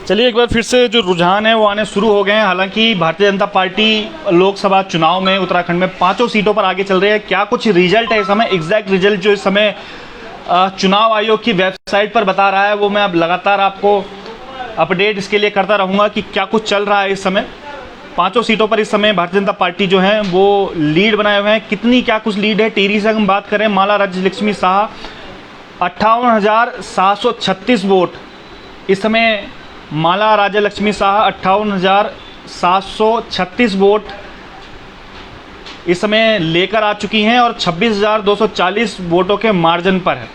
चलिए एक बार फिर से जो रुझान है वो आने शुरू हो गए हैं। हालांकि भारतीय जनता पार्टी लोकसभा चुनाव में उत्तराखंड में 5 सीटों पर आगे चल रही है। क्या कुछ रिजल्ट है इस समय, एग्जैक्ट रिजल्ट जो इस समय चुनाव आयोग की वेबसाइट पर बता रहा है, वो मैं अब लगातार आपको अपडेट इसके लिए करता रहूँगा कि क्या कुछ चल रहा है इस समय। 5 सीटों पर इस समय भारतीय जनता पार्टी जो है वो लीड बनाए हुए हैं। कितनी क्या कुछ लीड है, टिहरी से हम बात करें, माला राज्य लक्ष्मी शाह 58,736 वोट इस समय, माला राज्य लक्ष्मी शाह 58,736 वोट इस समय लेकर आ चुकी हैं और 26,240 वोटों के मार्जिन पर है।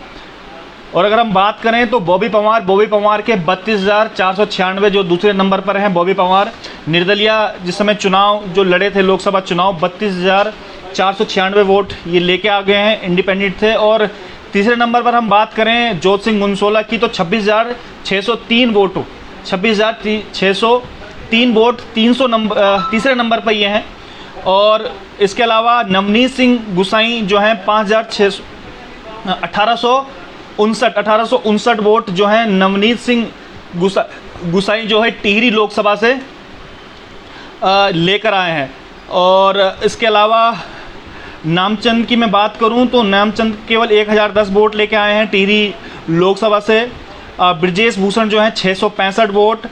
और अगर हम बात करें तो बॉबी पंवार के 32,496 जो दूसरे नंबर पर हैं बॉबी पंवार। निर्दलिया जिस समय चुनाव जो लड़े थे लोकसभा चुनाव 32,496 वोट ये लेके आ गए हैं, इंडिपेंडेंट थे। और तीसरे नंबर पर हम बात करें जोत सिंह मुनसोला की तो 26,603 वोट, 26,603 वोट 300 नंबर तीसरे नंबर पर ये हैं। और इसके अलावा नवनीत सिंह गुसाई जो हैं 1859 वोट जो हैं नवनीत सिंह गुसाई जो है टिहरी लोकसभा से लेकर आए हैं। और इसके अलावा नामचंद की मैं बात करूं तो नामचंद केवल 1010 वोट लेके आए हैं टिहरी लोकसभा से। ब्रजेश भूषण जो हैं 665 वोट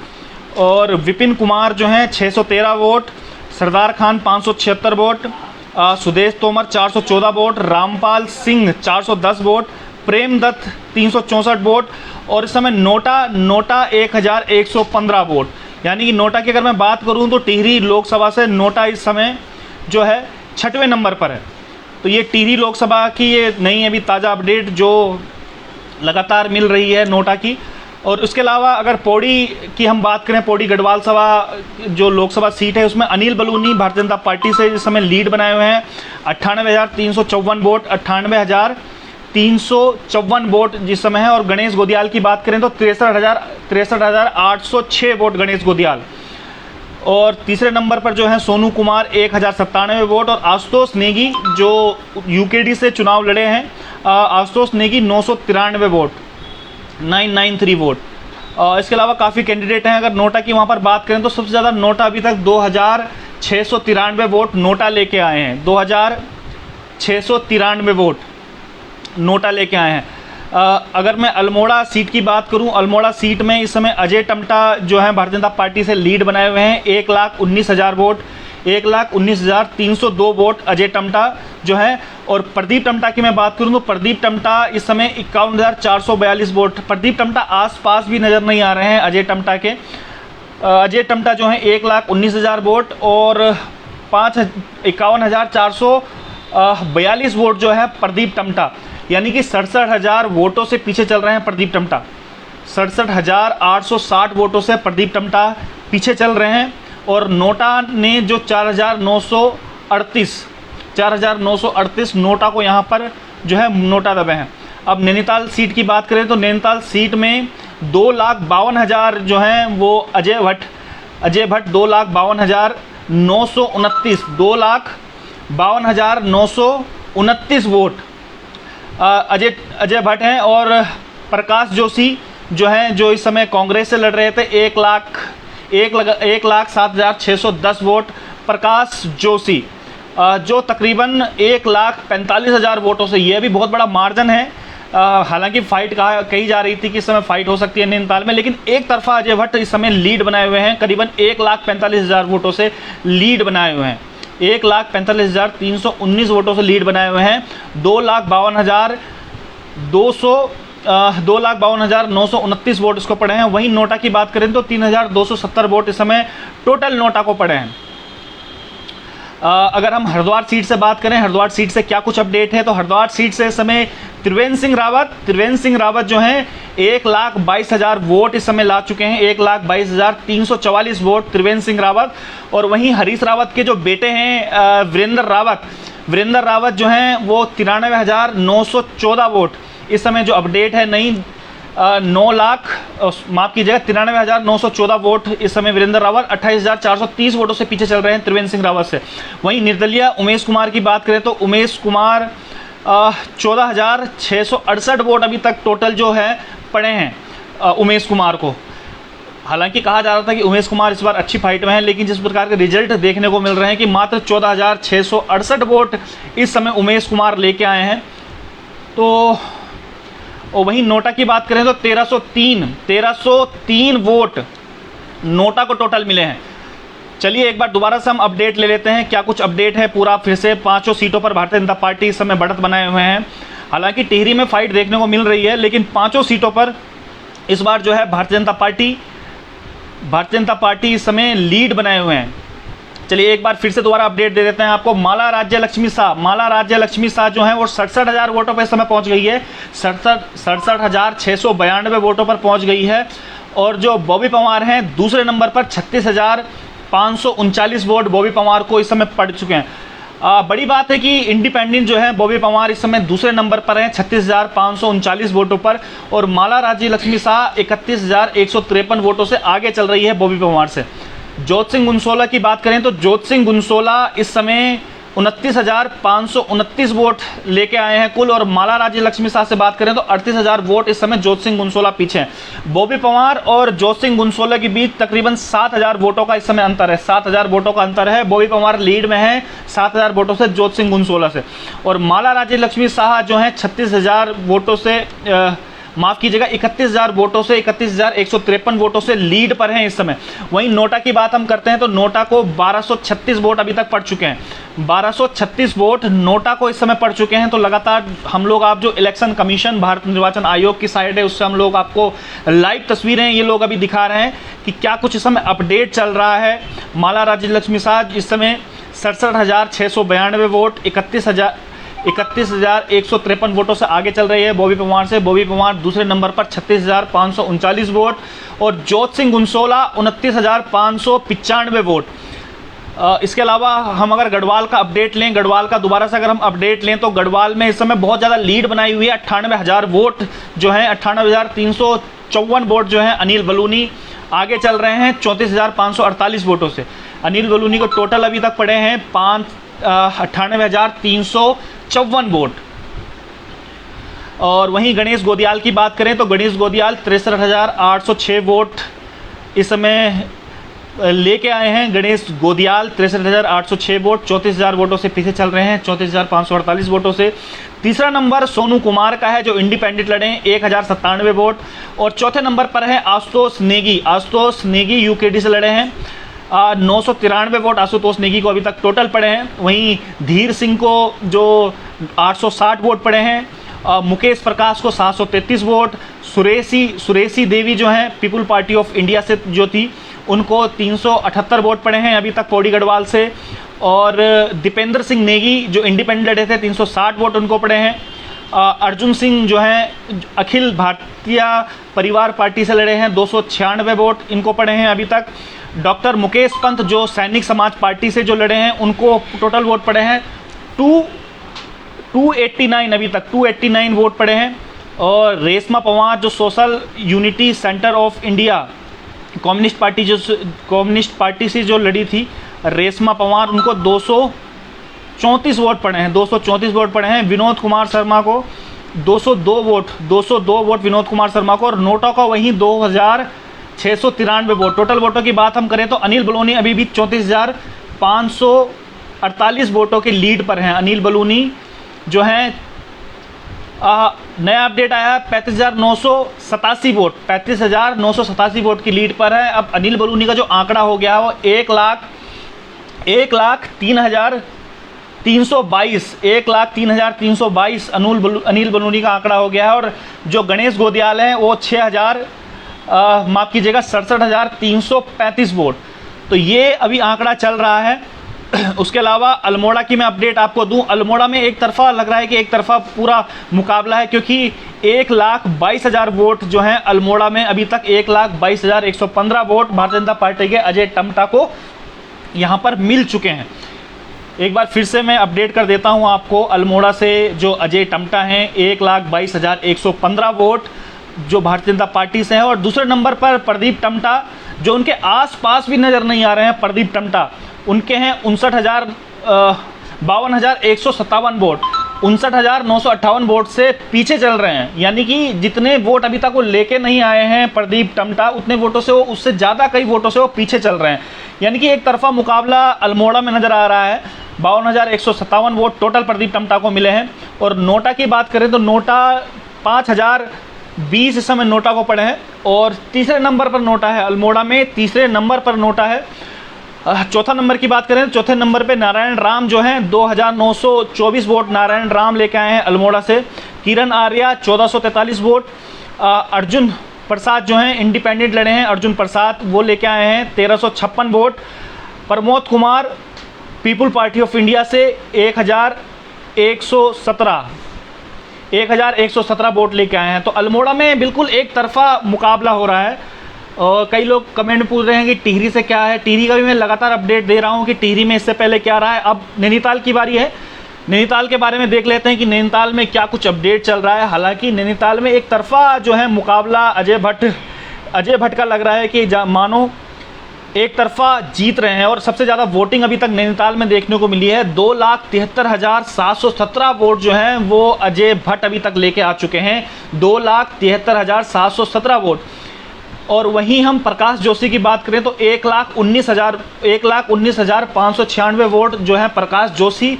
और विपिन कुमार जो हैं 613 vote, Sardar Khan 576 vote, Sudesh Tomar 414 vote, Rampal Singh 410 vote, Prem Dutt 364 vote और इस समय नोटा 1115 वोट। यानी कि नोटा की अगर मैं बात करूं तो टिहरी लोकसभा से नोटा इस समय जो है 6वें नंबर पर है। तो ये टिहरी लोकसभा की ये नई अभी ताज़ा अपडेट जो लगातार मिल रही है नोटा की। और उसके अलावा अगर पौड़ी की हम बात करें, पौड़ी गढ़वाल सभा जो लोकसभा सीट है उसमें अनिल बलूनी भारतीय जनता पार्टी से इस समय लीड बनाए हुए हैं 98,354 वोट, 98,354 वोट जिस समय है। और गणेश गोदियाल की बात करें तो 63,806 वोट गणेश गोदियाल। और तीसरे नंबर पर जो है सोनू कुमार 1,097 वोट और आशुतोष नेगी जो यूकेडी से चुनाव लड़े हैं, आशुतोष नेगी 993 वोट, 993 वोट। इसके अलावा काफ़ी कैंडिडेट हैं। अगर नोटा की वहाँ पर बात करें तो सबसे ज़्यादा नोटा अभी तक 2,693 वोट नोटा लेके आए हैं, 2,693 वोट नोटा लेके आए हैं। अगर मैं अल्मोड़ा सीट की बात करूं, अल्मोड़ा सीट में इस समय अजय टमटा जो है भारतीय जनता पार्टी से लीड बनाए हुए हैं 1,19,000 वोट, 1,19,302 वोट अजय टमटा जो है। और प्रदीप टमटा की मैं बात करूं तो प्रदीप टमटा इस समय 51,442 वोट, प्रदीप टमटा आसपास भी नज़र नहीं आ रहे हैं अजय टमटा के। अजय टमटा जो है 1,19,000 वोट और 51,442 वोट जो है प्रदीप टमटा, यानी कि 67,000 वोटों से पीछे चल रहे हैं प्रदीप टमटा। 67,860 वोटों से प्रदीप टमटा पीछे चल रहे हैं। और नोटा ने जो 4,938 नोटा को यहाँ पर जो है नोटा दबे हैं। अब नैनीताल सीट की बात करें तो नैनीताल सीट में 2,52,000 जो हैं वो अजय भट्ट 2,52,929 2,52,929 वोट अजय भट्ट हैं। और प्रकाश जोशी जो हैं जो इस समय कांग्रेस से लड़ रहे थे 1,07,610 वोट प्रकाश जोशी जो तकरीबन 1,45,000 वोटों से, ये भी बहुत बड़ा मार्जिन है। हालांकि फाइट कही जा रही थी कि इस समय फाइट हो सकती है नैनीताल में, लेकिन एक तरफा अजय भट्ट इस समय लीड बनाए हुए हैं, करीबन 1,45,000 वोटों से लीड बनाए हुए हैं, 1,45,319 वोटों से लीड बनाए हुए हैं। 2,52,929 वोट इसको पड़े हैं। वहीं नोटा की बात करें तो 3,270 वोट इस समय टोटल नोटा को पड़े हैं। अगर हम हरिद्वार सीट से बात करें, हरिद्वार सीट से क्या कुछ अपडेट है तो हरिद्वार सीट से इस समय त्रिवेंद्र सिंह रावत जो हैं 1,22,000 वोट इस समय ला चुके हैं, 1,22,344 वोट त्रिवेंद्र सिंह रावत। और वहीं हरीश रावत के जो बेटे हैं वीरेंद्र रावत जो हैं वो 93,914 वोट इस समय जो अपडेट है नई 93,914 वोट इस समय वीरेंद्र रावत 28,430 वोटों से पीछे चल रहे हैं त्रिवेंद्र सिंह रावत से। वहीं निर्दलीय उमेश कुमार की बात करें तो उमेश कुमार 14,668 वोट अभी तक टोटल जो है पड़े हैं उमेश कुमार को। हालांकि कहा जा रहा था कि उमेश कुमार इस बार अच्छी फाइट में है, लेकिन जिस प्रकार के रिजल्ट देखने को मिल रहे हैं कि मात्र 14,668 वोट इस समय उमेश कुमार लेके आए हैं। तो और वहीं नोटा की बात करें तो 1303 वोट नोटा को टोटल मिले हैं। चलिए एक बार दोबारा से हम अपडेट ले लेते हैं, क्या कुछ अपडेट है पूरा फिर से। 5 सीटों पर भारतीय जनता पार्टी इस समय बढ़त बनाए हुए हैं। हालांकि टिहरी में फाइट देखने को मिल रही है, लेकिन 5 सीटों पर इस बार जो है भारतीय जनता पार्टी इस समय लीड बनाए हुए हैं। चलिए एक बार फिर से दोबारा अपडेट दे देते हैं आपको। माला राज्य लक्ष्मी शाह जो है वो 67,000 वोटों पर इस समय पहुंच गई है। 67,692 वोटों पर पहुंच गई है। और जो बॉबी पंवार हैं दूसरे नंबर पर 36,539 वोट बॉबी पंवार को इस समय पड़ चुके हैं। बड़ी बात है कि इंडिपेंडेंट जो है बॉबी पंवार इस समय दूसरे नंबर पर हैं 36,539 वोटों पर, और माला राज्य लक्ष्मी शाह 31,153 वोटों से आगे चल रही है बॉबी पंवार से। जोत सिंह गुनसोला की बात करें तो जोत सिंह गुनसोला इस समय 29,529 वोट लेके आए हैं कुल, और माला राज्य लक्ष्मी शाह से बात करें तो 38,000 वोट इस समय जोत सिंह गुनसोला पीछे हैं। बॉबी पंवार और जोत सिंह गुनसोला के बीच तकरीबन 7,000 वोटों का इस समय अंतर है। 7,000 वोटों का अंतर है। बॉबी पंवार लीड में है 7,000 वोटों से जोत सिंह गुनसोला से, और माला राज्य लक्ष्मी शाह जो है 36,000 वोटों से माफ़ कीजिएगा 31,000 वोटों से 31,153 वोटों से लीड पर हैं इस समय। वहीं नोटा की बात हम करते हैं तो नोटा को 1236 वोट अभी तक पड़ चुके हैं। 1236 वोट नोटा को इस समय पड़ चुके हैं। तो लगातार हम लोग आप जो इलेक्शन कमीशन भारत निर्वाचन आयोग की साइड है उससे हम लोग आपको लाइव तस्वीरें ये लोग अभी दिखा रहे हैं कि क्या कुछ इस समय अपडेट चल रहा है। माला राज्य लक्ष्मी शाह इस समय 67,692 वोट 31,153 वोटों से आगे चल रही है बॉबी पंवार से। बॉबी पंवार दूसरे नंबर पर 36,539 वोट, और जोत सिंह गुनसोला 29,595 वोट। इसके अलावा हम अगर गढ़वाल का अपडेट लें, गढ़वाल का दोबारा से अगर हम अपडेट लें तो गढ़वाल में इस समय बहुत ज़्यादा लीड बनाई हुई है। 98,000 वोट जो हैं 98,354 वोट जो हैं अनिल बलूनी आगे चल रहे हैं 34,548 वोटों से। अनिल बलूनी को टोटल अभी तक पड़े हैं 98,354 वोट। और वहीं गणेश गोदियाल की बात करें तो गणेश गोदियाल 63,806 वोट इस समय लेके आए हैं। गणेश गोदियाल 63,806 वोट 34,000 वोटों से पीछे चल रहे हैं 34,548 वोटों से। तीसरा नंबर सोनू कुमार का है जो इंडिपेंडेंट लड़े हैं 1,097 वोट, और चौथे नंबर पर है आशुतोष नेगी यूकेडी से लड़े हैं 993 वोट आशुतोष नेगी को अभी तक टोटल पड़े हैं। वहीं धीर सिंह को जो 860 वोट पड़े हैं, मुकेश प्रकाश को 733 वोट, सुरेशी देवी जो हैं पीपुल पार्टी ऑफ इंडिया से जो थी उनको 378 वोट पड़े हैं अभी तक पौड़ी गढ़वाल से, और दीपेंद्र सिंह नेगी जो इंडिपेंडेंट लड़े थे 360 वोट उनको पड़े हैं। अर्जुन सिंह जो हैं अखिल भारतीय परिवार पार्टी से लड़े हैं 296 वोट इनको पड़े हैं अभी तक। डॉक्टर मुकेश पंत जो सैनिक समाज पार्टी से जो लड़े हैं उनको टोटल वोट पड़े हैं 289 अभी तक 289 वोट पड़े हैं। और रेशमा पंवार जो social unity centre of India communist party से जो लड़ी थी रेशमा पंवार उनको 234 वोट पड़े हैं 234 वोट पड़े हैं। विनोद कुमार शर्मा को 202 वोट विनोद कुमार शर्मा को, और नोटा को वहीं 2,693 वोट। टोटल वोटों की बात हम करें तो अनिल बलूनी अभी भी 34,548 वोटों के लीड पर हैं। अनिल बलूनी जो हैं नया अपडेट आया है 35,987 वोट 35,987 वोट की लीड पर है। अब अनिल बलूनी का जो आंकड़ा हो गया है वो 1,03,322 अनिल बलूनी का आंकड़ा हो गया है। और जो गणेश गोदियाल है वो 67,335 वोट। तो ये अभी आंकड़ा चल रहा है। उसके अलावा अल्मोड़ा की मैं अपडेट आपको दूं, अल्मोड़ा में एक तरफा लग रहा है कि एक तरफा पूरा मुकाबला है, क्योंकि 1,22,000 वोट जो हैं अल्मोड़ा में अभी तक 1,22,115 वोट भारतीय जनता पार्टी के अजय टम्टा को यहां पर मिल चुके हैं। एक बार फिर से मैं अपडेट कर देता हूं आपको, अल्मोड़ा से जो अजय टम्टा हैं 1,22,115 वोट जो भारतीय जनता पार्टी से हैं, और दूसरे नंबर पर प्रदीप टम्टा जो उनके आसपास भी नज़र नहीं आ रहे हैं। प्रदीप टम्टा उनके हैं 52,157 वोट। 59,958 वोट से पीछे चल रहे हैं। यानी कि जितने वोट अभी तक वो लेके नहीं आए हैं प्रदीप टम्टा, उतने वोटों से वो, उससे ज़्यादा कई वोटों से वो पीछे चल रहे हैं। यानी कि एक तरफा मुकाबला अल्मोड़ा में नज़र आ रहा है। 52,157 वोट टोटल प्रदीप टम्टा को मिले हैं। और नोटा की बात करें तो नोटा 5,020 इस समय नोटा को पड़े हैं और तीसरे नंबर पर नोटा है अल्मोड़ा में, तीसरे नंबर पर नोटा है। चौथा नंबर की बात करें तो चौथे नंबर पे नारायण राम जो हैं 2,924 वोट नारायण राम लेके आए हैं अल्मोड़ा से। किरण आर्या 1,443 वोट। अर्जुन प्रसाद जो हैं इंडिपेंडेंट लड़े हैं, अर्जुन प्रसाद वो लेके आए हैं 1,356 vote. Pramod Kumar people party of India से 1,117 वोट लेके आए हैं। तो अल्मोड़ा में बिल्कुल एक तरफा मुकाबला हो रहा है। और कई लोग कमेंट पूछ रहे हैं कि टिहरी से क्या है। टिहरी का भी मैं लगातार अपडेट दे रहा हूं कि टिहरी में इससे पहले क्या रहा है। अब नैनीताल की बारी है। नैनीताल के बारे में देख लेते हैं कि नैनीताल में क्या कुछ अपडेट चल रहा है। हालांकि नैनीताल में एक तरफा जो है मुकाबला अजय भट्ट का लग रहा है कि मानो एक तरफा जीत रहे हैं। और सबसे ज़्यादा वोटिंग अभी तक नैनीताल में देखने को मिली है। 2,73,717 वोट जो हैं वो अजय भट्ट अभी तक लेके आ चुके हैं। 2,73,717 वोट। और वहीं हम प्रकाश जोशी की बात करें तो 1,19,596 वोट जो है प्रकाश जोशी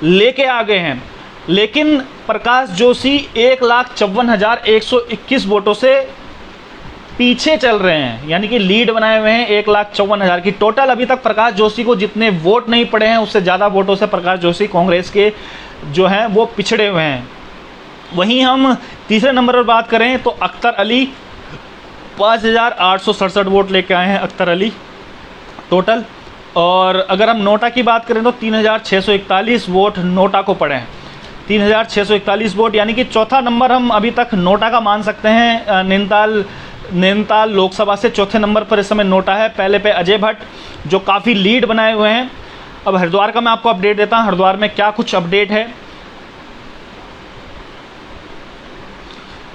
लेके आ गए हैं। लेकिन प्रकाश जोशी 1,54,121 वोटों से पीछे चल रहे हैं। यानी कि लीड बनाए हुए हैं 1,54,000 की। टोटल अभी तक प्रकाश जोशी को जितने वोट नहीं पड़े हैं उससे ज़्यादा वोटों से प्रकाश जोशी कांग्रेस के जो हैं वो पिछड़े हुए हैं। वहीं हम तीसरे नंबर पर बात करें तो अख्तर अली 5,867 वोट लेके आए हैं अख्तर अली टोटल। और अगर हम नोटा की बात करें तो 3,641 वोट नोटा को पड़े हैं। 3,641 वोट यानी कि चौथा नंबर हम अभी तक नोटा का मान सकते हैं। नैनीताल लोकसभा से चौथे नंबर पर इस समय नोटा है। पहले पे अजय भट्ट जो काफ़ी लीड बनाए हुए हैं। अब हरिद्वार का मैं आपको अपडेट देता हूँ, हरिद्वार में क्या कुछ अपडेट है।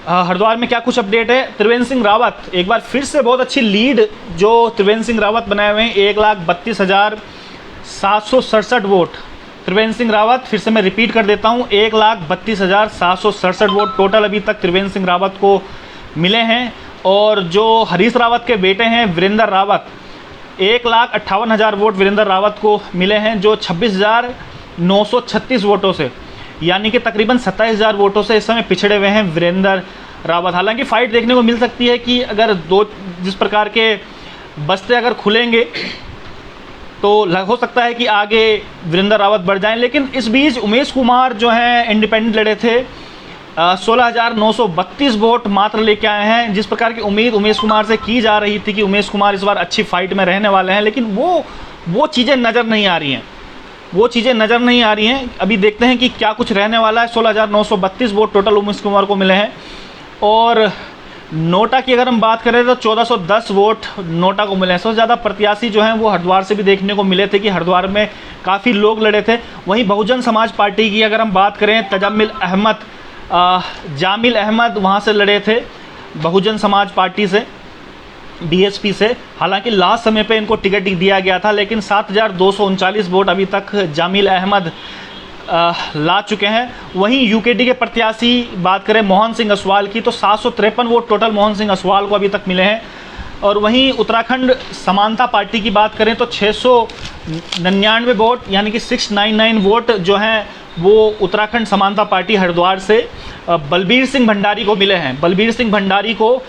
हरिद्वार में क्या कुछ अपडेट है। त्रिवेंद्र सिंह रावत एक बार फिर से बहुत अच्छी लीड जो त्रिवेंद्र सिंह रावत बनाए हुए हैं। 1,32,767 वोट त्रिवेंद्र सिंह रावत, फिर से मैं रिपीट कर देता हूं, 1,32,767 वोट टोटल अभी तक त्रिवेंद्र सिंह रावत को मिले हैं। और जो हरीश रावत के बेटे हैं वीरेंद्र रावत, 1,58,000 वोट वीरेंद्र रावत को मिले हैं जो 26,936 वोटों से, यानी कि तकरीबन 27,000 वोटों से इस समय पिछड़े हुए हैं वीरेंद्र रावत। हालांकि फाइट देखने को मिल सकती है कि अगर जिस प्रकार के बस्ते अगर खुलेंगे तो हो सकता है कि आगे वीरेंद्र रावत बढ़ जाएं। लेकिन इस बीच उमेश कुमार जो हैं इंडिपेंडेंट लड़े थे, 16,932 वोट मात्र लेके आए हैं। जिस प्रकार की उम्मीद उमेश कुमार से की जा रही थी कि उमेश कुमार इस बार अच्छी फाइट में रहने वाले हैं, लेकिन वो चीज़ें नज़र नहीं आ रही हैं। अभी देखते हैं कि क्या कुछ रहने वाला है। 16,932 वोट टोटल उमेश कुमार को मिले हैं। और नोटा की अगर हम बात करें तो 1,410 वोट नोटा को मिले हैं। सबसे ज़्यादा प्रत्याशी जो हैं वो हरिद्वार से भी देखने को मिले थे कि हरिद्वार में काफ़ी लोग लड़े थे। वहीं बहुजन समाज पार्टी की अगर हम बात करें, जामिल अहमद वहाँ से लड़े थे बहुजन समाज पार्टी से, बीएसपी से। हालांकि लास्ट समय पे इनको टिकट दिया गया था, लेकिन 7,239 वोट अभी तक जामिल अहमद ला चुके हैं। वहीं यूकेडी के प्रत्याशी बात करें मोहन सिंह असवाल की तो 753 वोट टोटल मोहन सिंह असवाल को अभी तक मिले हैं। और वहीं उत्तराखंड समानता पार्टी की बात करें तो 699 वोट यानी कि 699 वोट जो हैं वो उत्तराखंड समानता पार्टी हरिद्वार से बलबीर सिंह भंडारी को मिले हैं। बलबीर सिंह भंडारी को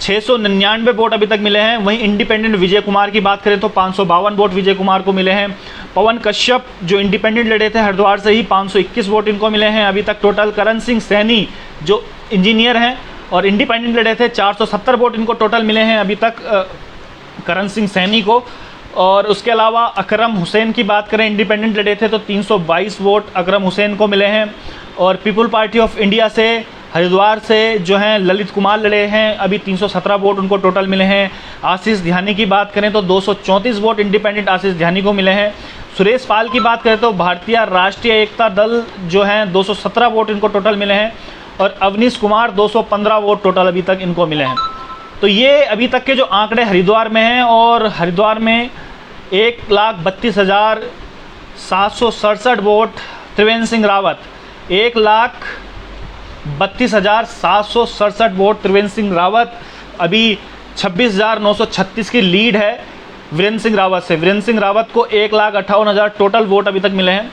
699 वोट अभी तक मिले हैं। वहीं इंडिपेंडेंट विजय कुमार की बात करें तो 552 वोट विजय कुमार को मिले हैं। पवन कश्यप जो इंडिपेंडेंट लड़े थे हरिद्वार से ही, 521 वोट इनको मिले हैं अभी तक टोटल। करण सिंह सैनी जो इंजीनियर हैं और इंडिपेंडेंट लड़े थे, 470 वोट इनको टोटल मिले हैं अभी तक करण सिंह सैनी को। और उसके अलावा अकरम हुसैन की बात करें, इंडिपेंडेंट लड़े थे तो 322 वोट अकरम हुसैन को मिले हैं। और पीपुल पार्टी ऑफ इंडिया से हरिद्वार से जो हैं ललित कुमार लड़े हैं, अभी 317 वोट उनको टोटल मिले हैं। आशीष ध्यानी की बात करें तो 234 वोट इंडिपेंडेंट आशीष ध्यानी को मिले हैं। सुरेश पाल की बात करें तो भारतीय राष्ट्रीय एकता दल जो हैं 217 वोट इनको टोटल मिले हैं। और अवनीश कुमार 215 वोट टोटल अभी तक इनको मिले हैं। तो ये अभी तक के जो आंकड़े हरिद्वार में हैं। और हरिद्वार में 1,32,767 वोट त्रिवेंद्र सिंह रावत, 1,32,767 वोट त्रिवेंद्र सिंह रावत। अभी 26,936 की लीड है वीरेंद्र सिंह रावत से। वीरेंद्र सिंह रावत को 1,58,000 टोटल वोट अभी तक मिले हैं।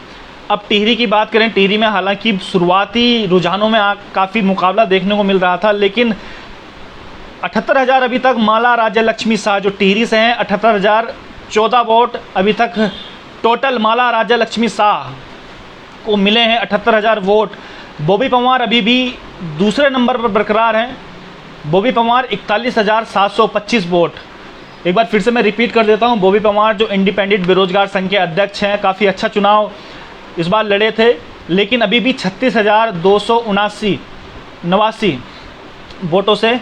अब टिहरी की बात करें, टिहरी में हालांकि शुरुआती रुझानों में काफ़ी मुकाबला देखने को मिल रहा था, लेकिन 78,000 अभी तक माला राज्य लक्ष्मी शाह जो टिहरी से हैं, 78,014 वोट अभी तक टोटल माला राज्य लक्ष्मी शाह को मिले हैं, 78,000 वोट। बॉबी पंवार अभी भी दूसरे नंबर पर बरकरार हैं। बॉबी पंवार 41,725 वोट। एक बार फिर से मैं रिपीट कर देता हूं, बॉबी पंवार जो इंडिपेंडेंट बेरोजगार संघ के अध्यक्ष हैं, काफ़ी अच्छा चुनाव इस बार लड़े थे, लेकिन अभी भी 36,289 वोटों से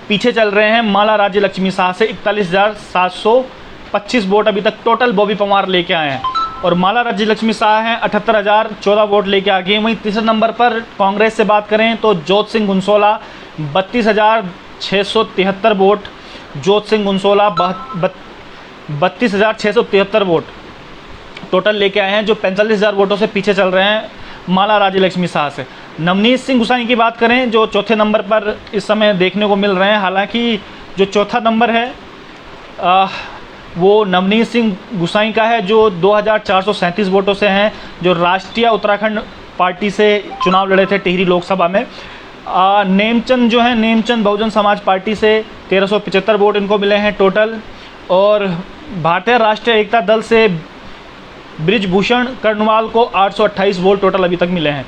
पीछे चल रहे हैं माला राज्य लक्ष्मी शाह से। 41,725 वोट अभी तक टोटल बॉबी पंवार लेके आए हैं, और माला राज्य लक्ष्मी शाह हैं 78,014 वोट लेके आ गए। वहीं तीसरे नंबर पर कांग्रेस से बात करें तो जोत सिंह गुनसोला 32,673 वोट। जोत सिंह गुनसोला 32,673 वोट टोटल लेके आए हैं, जो 45,000 वोटों से पीछे चल रहे हैं माला राज्य लक्ष्मी शाह से। नवनीत सिंह गुसाई की बात करें, जो चौथे नंबर पर इस समय देखने को मिल रहे हैं। हालांकि जो चौथा नंबर है वो नवनीत सिंह गुसाई का है, जो 2,437 वोटों से हैं, जो राष्ट्रीय उत्तराखंड पार्टी से चुनाव लड़े थे टिहरी लोकसभा में। नेमचंद जो है, नेमचंद बहुजन समाज पार्टी से 1,375 वोट इनको मिले हैं टोटल, और भारतीय राष्ट्रीय एकता दल से ब्रिजभूषण कर्णवाल को 828 वोट टोटल अभी तक मिले हैं।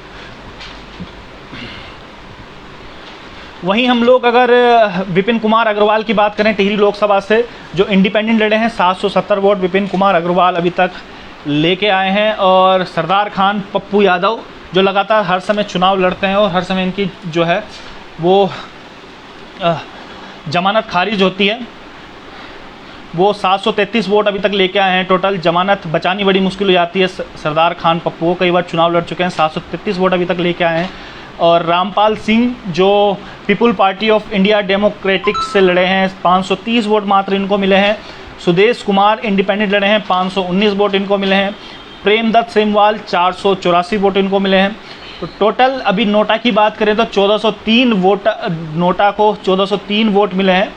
वहीं हम लोग अगर विपिन कुमार अग्रवाल की बात करें टिहरी लोकसभा से, जो इंडिपेंडेंट लड़े हैं, 770 वोट विपिन कुमार अग्रवाल अभी तक लेके आए हैं। और सरदार खान पप्पू यादव जो लगातार हर समय चुनाव लड़ते हैं और हर समय इनकी जो है वो जमानत खारिज होती है, वो 733 वोट अभी तक लेके आए हैं टोटल। जमानत बचानी बड़ी मुश्किल हो जाती है सरदार खान पप्पू को, कई बार चुनाव लड़ चुके हैं, 733 वोट अभी तक लेके आए हैं। और रामपाल सिंह जो people party of India democratic से लड़े हैं, 530 वोट मात्र इनको मिले हैं। सुदेश कुमार इंडिपेंडेंट लड़े हैं, 519 वोट इनको मिले हैं। प्रेमदत्त सेमवाल 484 वोट इनको मिले हैं। तो टोटल अभी नोटा की बात करें तो 1403 वोट, नोटा को 1403 वोट मिले हैं।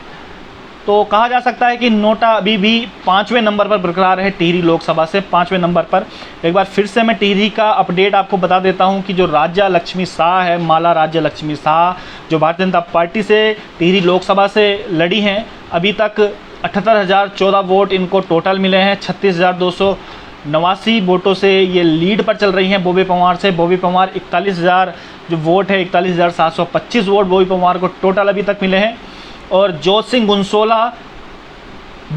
तो कहा जा सकता है कि नोटा अभी भी 5वें नंबर पर बरकरार है टिहरी लोकसभा से, 5वें नंबर पर। एक बार फिर से मैं टिहरी का अपडेट आपको बता देता हूं कि जो राज्य लक्ष्मी शाह है, माला राज्य लक्ष्मी शाह, जो भारतीय जनता पार्टी से टिहरी लोकसभा से लड़ी हैं, अभी तक 78,014 वोट इनको टोटल मिले हैं। 36,289 वोटों से ये लीड पर चल रही हैं बॉबी पंवार से। बॉबी पंवार 41,000 जो वोट है, 41,725 वोट बॉबी पंवार को टोटल अभी तक मिले हैं। और जोत सिंह गुनसोला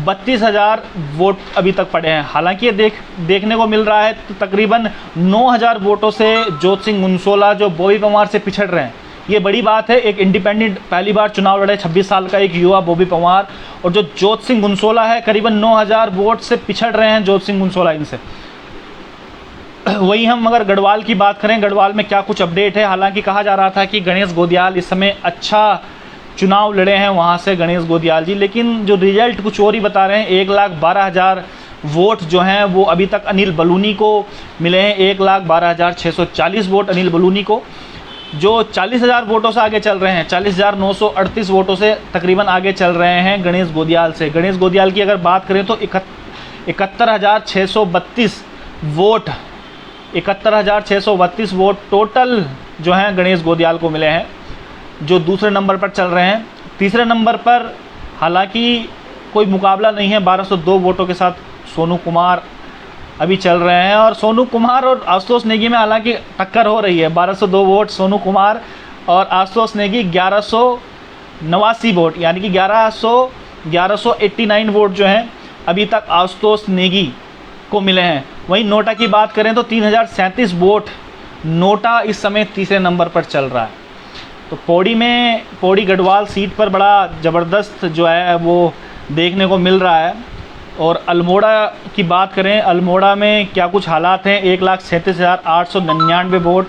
32,000 वोट अभी तक पड़े हैं। हालांकि ये देखने को मिल रहा है तो तकरीबन 9,000 वोटों से जोत सिंह गुनसोला जो बॉबी पंवार से पिछड़ रहे हैं, ये बड़ी बात है। एक इंडिपेंडेंट पहली बार चुनाव लड़े 26 साल का एक युवा बॉबी पंवार, और जो जोत सिंह गुनसोला है करीबन 9,000 वोट से पिछड़ रहे हैं जोत सिंह गुनसोला इनसे। वहीं हम अगर गढ़वाल की बात करें, गढ़वाल में क्या कुछ अपडेट है। हालांकि कहा जा रहा था कि गणेश गोदियाल इस समय अच्छा चुनाव लड़े हैं वहाँ से गणेश गोदियाल जी, लेकिन जो रिजल्ट कुछ और ही बता रहे हैं। 1,12,000 वोट जो हैं वो अभी तक अनिल बलूनी को मिले हैं, 1,12,640 वोट अनिल बलूनी को, जो 40,000 वोटों से आगे चल रहे हैं। 40,938 वोटों से तकरीबन आगे चल रहे हैं गणेश गोदियाल से। गणेश गोदियाल की अगर बात करें तो 71,632 वोट, 71,632 वोट टोटल जो हैं गणेश गोदियाल को मिले हैं, जो दूसरे नंबर पर चल रहे हैं। तीसरे नंबर पर हालांकि कोई मुकाबला नहीं है, 1,202 वोटों के साथ सोनू कुमार अभी चल रहे हैं। और सोनू कुमार और आशुतोष नेगी में हालांकि टक्कर हो रही है। 1,202 वोट सोनू कुमार और आशुतोष नेगी 1,189 वोट, यानी कि 1,189 वोट जो हैं अभी तक आशुतोष नेगी को मिले हैं। वहीं नोटा की बात करें तो 3,037 वोट नोटा इस समय तीसरे नंबर पर चल रहा है। तो पौड़ी गढ़वाल सीट पर बड़ा ज़बरदस्त जो है वो देखने को मिल रहा है। और अल्मोड़ा की बात करें, अल्मोड़ा में क्या कुछ हालात हैं। 1,37,899 वोट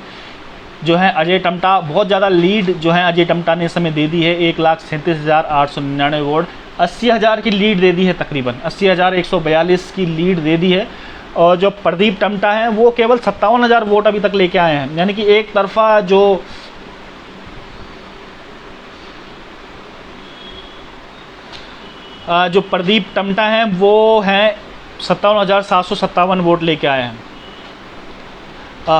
जो है अजय टमटा, बहुत ज़्यादा लीड जो है अजय टमटा ने इस समय दे दी है। 1,37,899 वोट, 80,000 की लीड दे दी है, तकरीबन 80,142 की लीड दे दी है और जो प्रदीप टमटा हैं वो केवल 57,000 वोट अभी तक लेके आए हैं, यानी कि एक तरफा जो प्रदीप टमटा हैं वो हैं 57,757 वोट लेके आए हैं।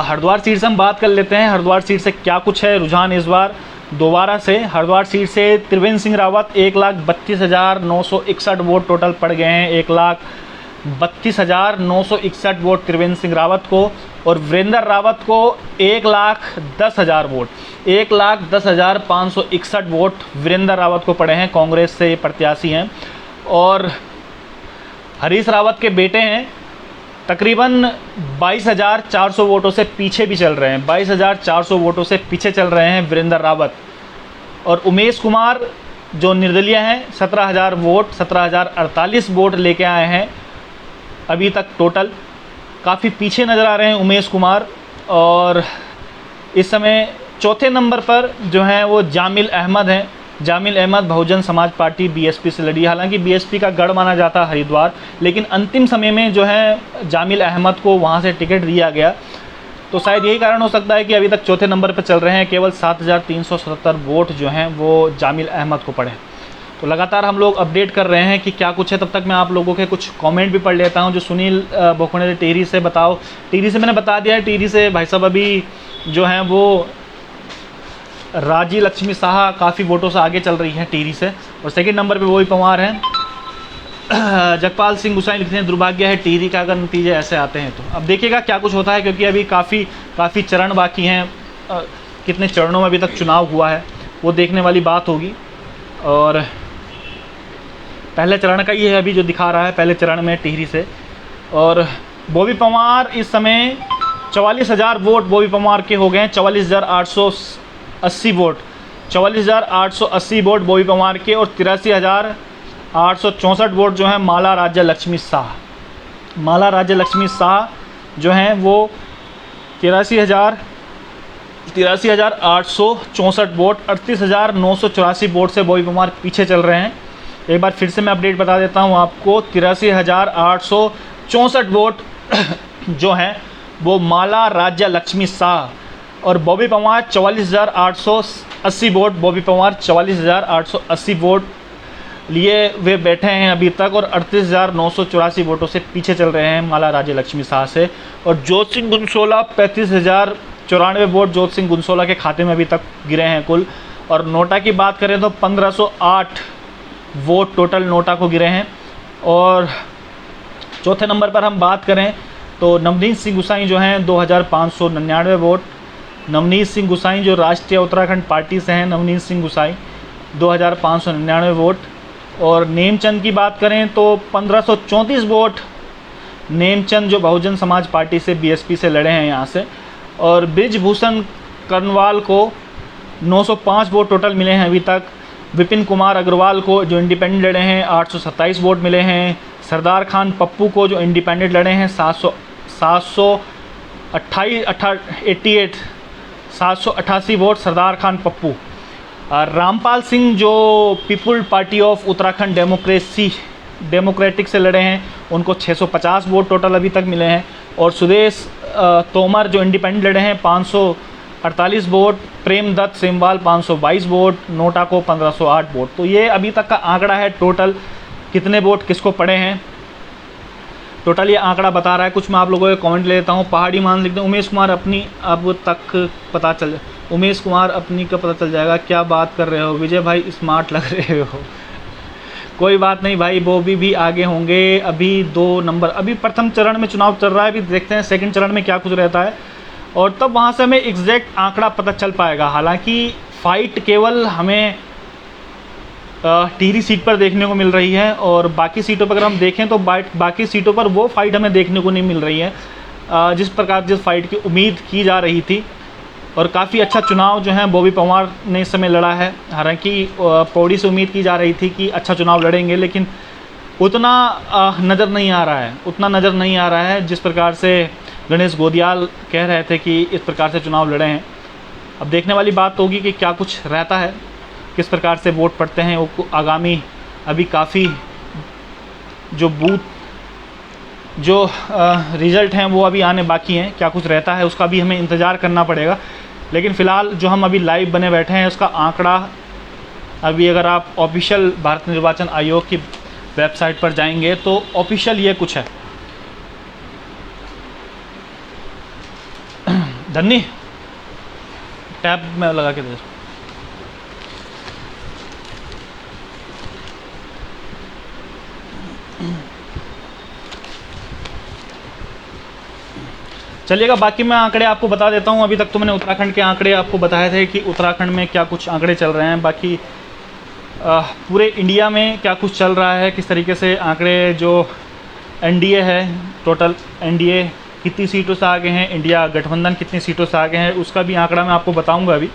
हरिद्वार सीट से हम बात कर लेते हैं। हरिद्वार सीट से क्या कुछ है रुझान इस बार दोबारा से। हरिद्वार सीट से त्रिवेंद्र सिंह रावत 1,32,961 वोट टोटल पड़ गए हैं। 1,32,961 वोट त्रिवेंद्र सिंह रावत को, और वीरेंद्र रावत को 1,10,000 वोट, 1,10,561 वोट वीरेंद्र रावत को पड़े हैं। कांग्रेस से ये प्रत्याशी हैं और हरीश रावत के बेटे हैं। तकरीबन 22,400 वोटों से पीछे भी चल रहे हैं, 22,400 वोटों से पीछे चल रहे हैं वीरेंद्र रावत। और उमेश कुमार जो निर्दलीय हैं 17,000 वोट, 17,048 वोट लेके आए हैं अभी तक टोटल। काफ़ी पीछे नज़र आ रहे हैं उमेश कुमार। और इस समय चौथे नंबर पर जो हैं वो जामिल अहमद हैं। जामिल अहमद बहुजन समाज पार्टी बीएसपी से लड़ी। हालांकि बीएसपी का गढ़ माना जाता है हरिद्वार, लेकिन अंतिम समय में जो है जामिल अहमद को वहां से टिकट दिया गया, तो शायद यही कारण हो सकता है कि अभी तक चौथे नंबर पर चल रहे हैं। केवल 7,377 वोट जो हैं वो जामिल अहमद को पड़े। तो लगातार हम लोग अपडेट कर रहे हैं कि क्या कुछ है। तब तक मैं आप लोगों के कुछ कमेंट भी पढ़ लेता हूं। जो सुनील बोखणे टिहरी से बताओ, टिहरी से मैंने बता दिया है। टिहरी से भाई साहब अभी जो हैं वो राजी लक्ष्मी शाह काफ़ी वोटों से आगे चल रही है टिहरी से, और सेकंड नंबर पे वही पंवार हैं। जगपाल सिंह गुसाई लिखते हैं दुर्भाग्य है टिहरी का अगर नतीजे ऐसे आते हैं तो। अब देखिएगा क्या कुछ होता है, क्योंकि अभी काफ़ी चरण बाकी हैं। कितने चरणों में अभी तक चुनाव हुआ है वो देखने वाली बात होगी। और पहले चरण का ये है अभी जो दिखा रहा है, पहले चरण में टिहरी से। और बॉबी पंवार इस समय 44,000 वोट बॉबी पंवार के हो गए हैं। 44,880 वोट, 44,880 वोट बॉबी पंवार के, और 83,864 वोट जो हैं माला राज्य लक्ष्मी शाह। माला राज्य लक्ष्मी शाह जो हैं वो 83,864 वोट, 38,984 वोट से बॉबी पंवार पीछे चल रहे हैं। एक बार फिर से मैं अपडेट बता देता हूं आपको, 83,864 वोट जो हैं वो माला राज्य लक्ष्मी शाह, और बॉबी पंवार 44,880 वोट। बॉबी पंवार 44,880 वोट लिए वे बैठे हैं अभी तक, और 38,984 वोटों से पीछे चल रहे हैं माला राज्य लक्ष्मी शाह से। और जोत सिंह गुनसोला 35,094 वोट जोत सिंह गुनसोला के खाते में अभी तक गिरे हैं कुल। और नोटा की बात करें तो 1,508 वोट टोटल नोटा को गिरे हैं। और चौथे नंबर पर हम बात करें तो नवनीत सिंह गुसाई जो हैं 2,599 वोट। नवनीत सिंह गुसाई जो राष्ट्रीय उत्तराखंड पार्टी से हैं, नवनीत सिंह गुसाई 2,599 वोट। और नेमचंद की बात करें तो 1,534 वोट नेमचंद जो बहुजन समाज पार्टी से बीएसपी से लड़े हैं यहाँ से। और ब्रिजभूषण कर्नवाल को 905 वोट टोटल मिले हैं अभी तक। विपिन कुमार अग्रवाल को जो इंडिपेंडेंट लड़े हैं 827 वोट मिले हैं। सरदार खान पप्पू को जो इंडिपेंडेंट लड़े हैं 788 वोट सरदार खान पप्पू। रामपाल सिंह जो people party of Uttarakhand democratic से लड़े हैं उनको 650 वोट टोटल अभी तक मिले हैं। और सुदेश तोमर जो इंडिपेंडेंट लड़े हैं 548 vote. Premdutt Semwal 522 vote. NOTA को 1,508 वोट। तो ये अभी तक का आंकड़ा है, टोटल कितने वोट किसको पड़े हैं टोटल ये आंकड़ा बता रहा है। कुछ मैं आप लोगों के कमेंट ले लेता हूँ। पहाड़ी मान लिखते हैं उमेश कुमार अपनी अब तक पता चल उमेश कुमार अपनी का पता चल जाएगा। क्या बात कर रहे हो विजय भाई, स्मार्ट लग रहे हो। कोई बात नहीं भाई, वो भी आगे होंगे। अभी 2 नंबर, अभी प्रथम चरण में चुनाव चल रहा है, अभी देखते हैं सेकंड चरण में क्या कुछ रहता है और तब वहाँ से हमें एग्जैक्ट आंकड़ा पता चल पाएगा। हालांकि फ़ाइट केवल हमें टिहरी सीट पर देखने को मिल रही है और बाकी सीटों पर अगर हम देखें तो बाकी सीटों पर वो फाइट हमें देखने को नहीं मिल रही है जिस फाइट की उम्मीद की जा रही थी। और काफ़ी अच्छा चुनाव जो है बॉबी पंवार ने इस समय लड़ा है। हालांकि पौड़ी से उम्मीद की जा रही थी कि अच्छा चुनाव लड़ेंगे, लेकिन उतना नज़र नहीं आ रहा है जिस प्रकार से गणेश गोदियाल कह रहे थे कि इस प्रकार से चुनाव लड़े हैं। अब देखने वाली बात होगी कि क्या कुछ रहता है, किस प्रकार से वोट पड़ते हैं वो आगामी। अभी काफ़ी जो बूथ जो रिज़ल्ट हैं वो अभी आने बाकी हैं, क्या कुछ रहता है उसका भी हमें इंतज़ार करना पड़ेगा। लेकिन फ़िलहाल जो हम अभी लाइव बने बैठे हैं उसका आंकड़ा अभी, अगर आप ऑफिशियल भारत निर्वाचन आयोग की वेबसाइट पर जाएंगे तो ऑफिशियल ये कुछ है। धन्नी टैब में लगा के दे। चलिएगा, बाकी मैं आंकड़े आपको बता देता हूं। अभी तक तो मैंने उत्तराखंड के आंकड़े आपको बताए थे कि उत्तराखंड में क्या कुछ आंकड़े चल रहे हैं। बाकी पूरे इंडिया में क्या कुछ चल रहा है, किस तरीके से आंकड़े, जो एनडीए है, टोटल एनडीए कितनी सीटों से आगे हैं, इंडिया गठबंधन कितनी सीटों से आगे हैं, उसका भी आंकड़ा मैं आपको बताऊंगा अभी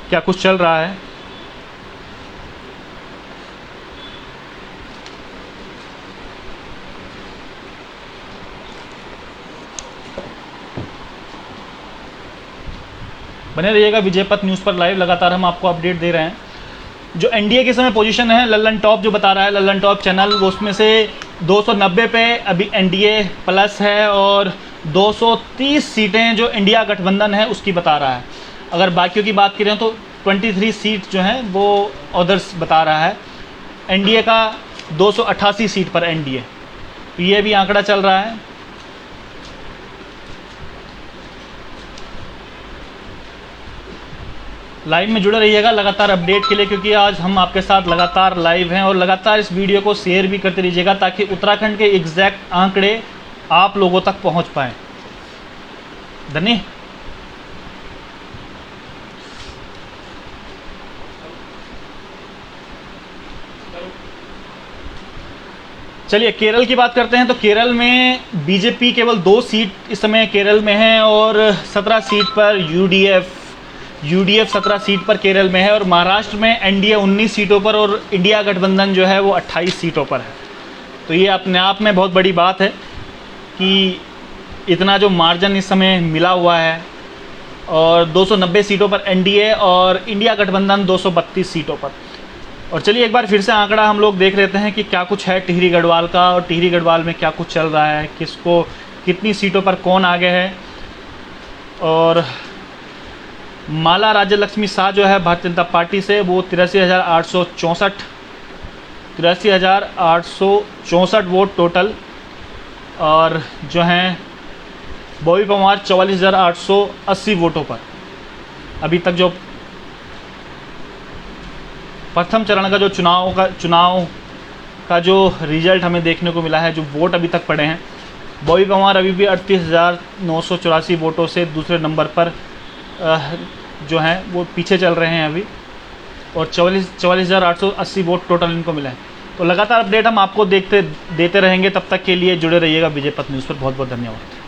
क्या कुछ चल रहा है। बने रहिएगा विजय पथ न्यूज़ पर, लाइव लगातार हम आपको अपडेट दे रहे हैं। जो एनडीए के समय पोजीशन है, लल्लन टॉप जो बता रहा है, लल्लन टॉप चैनल, वो उसमें से 290 पे अभी एनडीए प्लस है और 230 सीटें जो इंडिया गठबंधन है उसकी बता रहा है। अगर बाकियों की बात करें तो 23 सीट जो हैं वो अदर्स बता रहा है। एनडीए का 288 सीट पर एनडीए, ये भी आंकड़ा चल रहा है। लाइव में जुड़े रहिएगा लगातार अपडेट के लिए, क्योंकि आज हम आपके साथ लगातार लाइव हैं और लगातार इस वीडियो को शेयर भी करते रहिएगा ताकि उत्तराखंड के एग्जैक्ट आंकड़े आप लोगों तक पहुंच पाएँ। धन्य। चलिए केरल की बात करते हैं। तो केरल में बीजेपी केवल 2 सीट इस समय केरल में है और 17 सीट पर यूडीएफ 17 सीट पर केरल में है और महाराष्ट्र में एनडीए 19 सीटों पर और इंडिया गठबंधन जो है वो 28 सीटों पर है। तो ये अपने आप में बहुत बड़ी बात है कि इतना जो मार्जिन इस समय मिला हुआ है, और 290 सीटों पर एनडीए और इंडिया गठबंधन 232 सीटों पर। और चलिए एक बार फिर से आंकड़ा हम लोग देख लेते हैं कि क्या कुछ है टिहरी गढ़वाल का, और टिहरी गढ़वाल में क्या कुछ चल रहा है, किसको कितनी सीटों पर कौन आगे है। और माला राज्य लक्ष्मी शाह जो है भारतीय जनता पार्टी से, वो 83,864 वोट टोटल, और जो हैं बॉबी परमार 44,880 वोटों पर। अभी तक जो प्रथम चरण का जो चुनाव का जो रिजल्ट हमें देखने को मिला है, जो वोट अभी तक पड़े हैं, बॉबी परमार अभी भी 38,984 वोटों से दूसरे नंबर पर जो हैं वो पीछे चल रहे हैं अभी, और 44,880 वोट टोटल इनको मिले हैं। तो लगातार अपडेट हम आपको देते रहेंगे। तब तक के लिए जुड़े रहिएगा विजय पथ न्यूज़ पर। बहुत बहुत धन्यवाद।